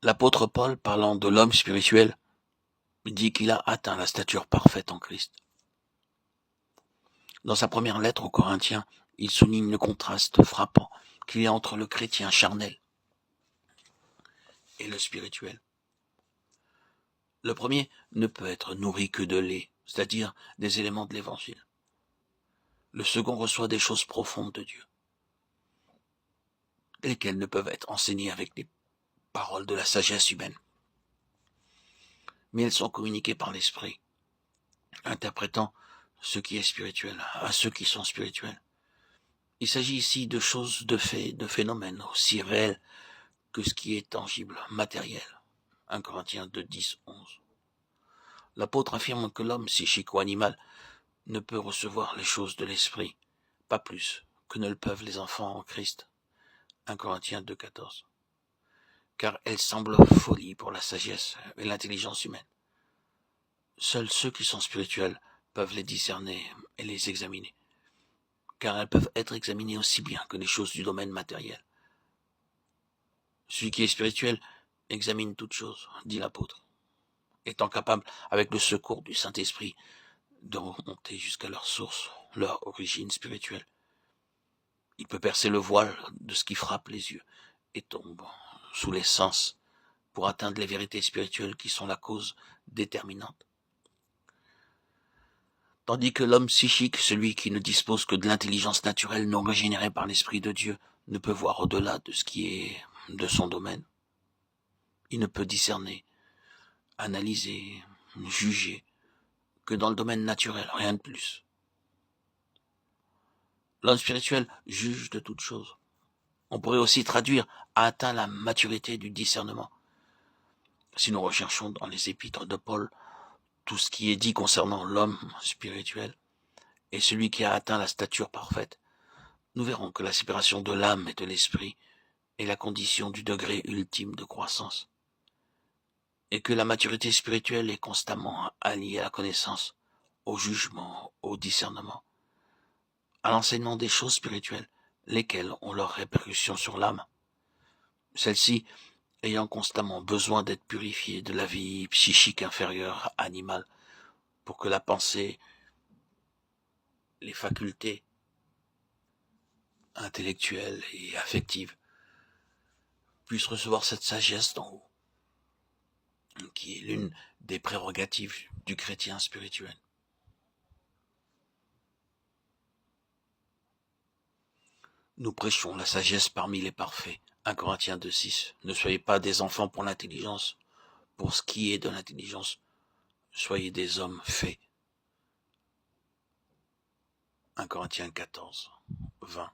L'apôtre Paul, parlant de l'homme spirituel, dit qu'il a atteint la stature parfaite en Christ. Dans sa première lettre aux Corinthiens, il souligne le contraste frappant qu'il y a entre le chrétien charnel et le spirituel. Le premier ne peut être nourri que de lait, c'est-à-dire des éléments de l'évangile. Le second reçoit des choses profondes de Dieu, lesquelles ne peuvent être enseignées avec les paroles de la sagesse humaine. Mais elles sont communiquées par l'Esprit, interprétant ce qui est spirituel à ceux qui sont spirituels. Il s'agit ici de choses, de faits, de phénomènes aussi réels que ce qui est tangible, matériel. 1 Corinthiens 2, 10, 11. L'apôtre affirme que l'homme, psychique ou animal, ne peut recevoir les choses de l'esprit, pas plus que ne le peuvent les enfants en Christ. 1 Corinthiens 2, 14. Car elles semblent folie pour la sagesse et l'intelligence humaine. Seuls ceux qui sont spirituels peuvent les discerner et les examiner, car elles peuvent être examinées aussi bien que les choses du domaine matériel. Celui qui est spirituel examine toutes choses, dit l'apôtre, étant capable, avec le secours du Saint-Esprit, de remonter jusqu'à leur source, leur origine spirituelle. Il peut percer le voile de ce qui frappe les yeux et tombe sous les sens pour atteindre les vérités spirituelles qui sont la cause déterminante. Tandis que l'homme psychique, celui qui ne dispose que de l'intelligence naturelle non régénérée par l'Esprit de Dieu, ne peut voir au-delà de ce qui est de son domaine. Il ne peut discerner, analyser, juger que dans le domaine naturel, rien de plus. L'homme spirituel juge de toutes choses. On pourrait aussi traduire a atteint la maturité du discernement. Si nous recherchons dans les épîtres de Paul tout ce qui est dit concernant l'homme spirituel et celui qui a atteint la stature parfaite, nous verrons que la séparation de l'âme et de l'esprit est la condition du degré ultime de croissance, et que la maturité spirituelle est constamment alliée à la connaissance, au jugement, au discernement, à l'enseignement des choses spirituelles, lesquelles ont leur répercussion sur l'âme. Celle-ci ayant constamment besoin d'être purifiée de la vie psychique inférieure, animale, pour que la pensée, les facultés intellectuelles et affectives puissent recevoir cette sagesse d'en haut, qui est l'une des prérogatives du chrétien spirituel. Nous prêchons la sagesse parmi les parfaits. 1 Corinthiens 2, 6. Ne soyez pas des enfants pour l'intelligence. Pour ce qui est de l'intelligence, soyez des hommes faits. 1 Corinthiens 14, 20.